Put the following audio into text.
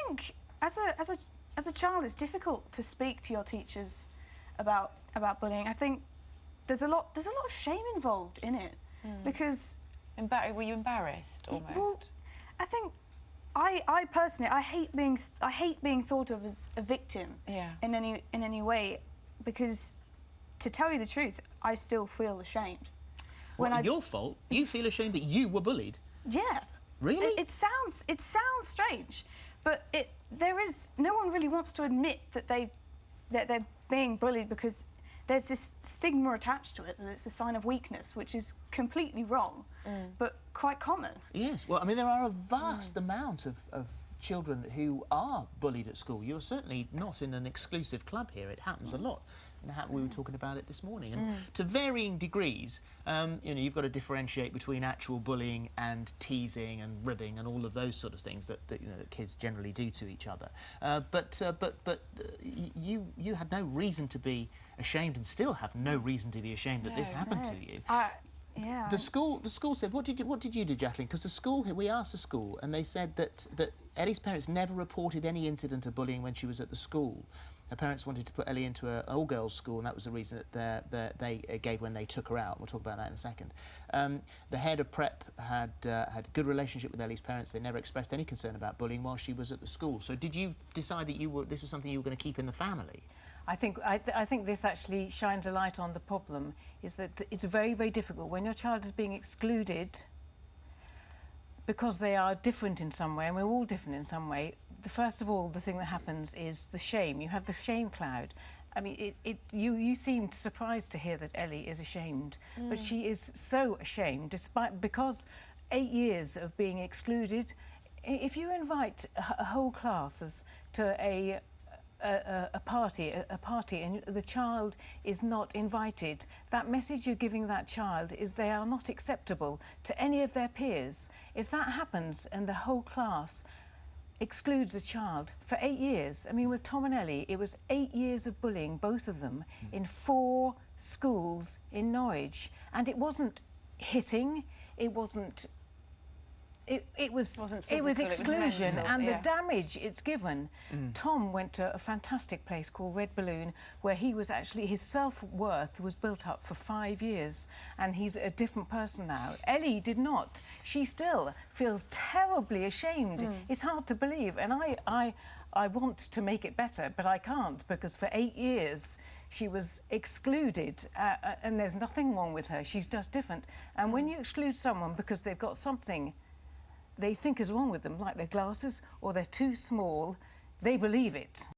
think as a child, it's difficult to speak to your teachers about bullying. I think there's a lot of shame involved in it because. Were you embarrassed almost? Well, I think I personally I hate being thought of as a victim in any way, because to tell you the truth, I still feel ashamed. Your fault? You feel ashamed that you were bullied? Yeah. Really? It sounds strange, but no one really wants to admit that they're being bullied, because there's this stigma attached to it, that it's a sign of weakness, which is completely wrong, but quite common. Yes, well, I mean, there are a vast amount of children who are bullied at school. You're certainly not in an exclusive club here. It happens a lot. We were talking about it this morning. And to varying degrees, you've got to differentiate between actual bullying and teasing and ribbing and all of those sort of things that kids generally do to each other. But you had no reason to be ashamed, and still have no reason to be ashamed that this happened to you. Yeah. The school said, what did you do, Jacqueline? Because the school, we asked the school, and they said that Ellie's parents never reported any incident of bullying when she was at the school. Her parents wanted to put Ellie into an all-girls school, and that was the reason that they gave when they took her out. We'll talk about that in a second. The head of prep had a good relationship with Ellie's parents. They never expressed any concern about bullying while she was at the school. So did you decide that this was something you were going to keep in the family? I think this actually shines a light on the problem, is that it's very, very difficult when your child is being excluded because they are different in some way, and we're all different in some way. First of all, the thing that happens is the shame. You have the shame cloud. I mean, you seemed surprised to hear that Ellie is ashamed, but she is so ashamed, because 8 years of being excluded. If you invite a whole class to a party and the child is not invited, that message you're giving that child is they are not acceptable to any of their peers. If that happens and the whole class excludes a child for 8 years, I mean, with Tom and Ellie, it was 8 years of bullying, both of them, in 4 schools in Norwich. And it wasn't hitting, it wasn't... It was exclusion, and the damage it's given. Tom went to a fantastic place called Red Balloon, where he was actually, his self-worth was built up for 5 years, and he's a different person now. Ellie did not. She still feels terribly ashamed. It's hard to believe, and I want to make it better, but I can't, because for 8 years she was excluded, and there's nothing wrong with her. She's just different. And when you exclude someone because they've got something they think is wrong with them, like their glasses or they're too small, they believe it.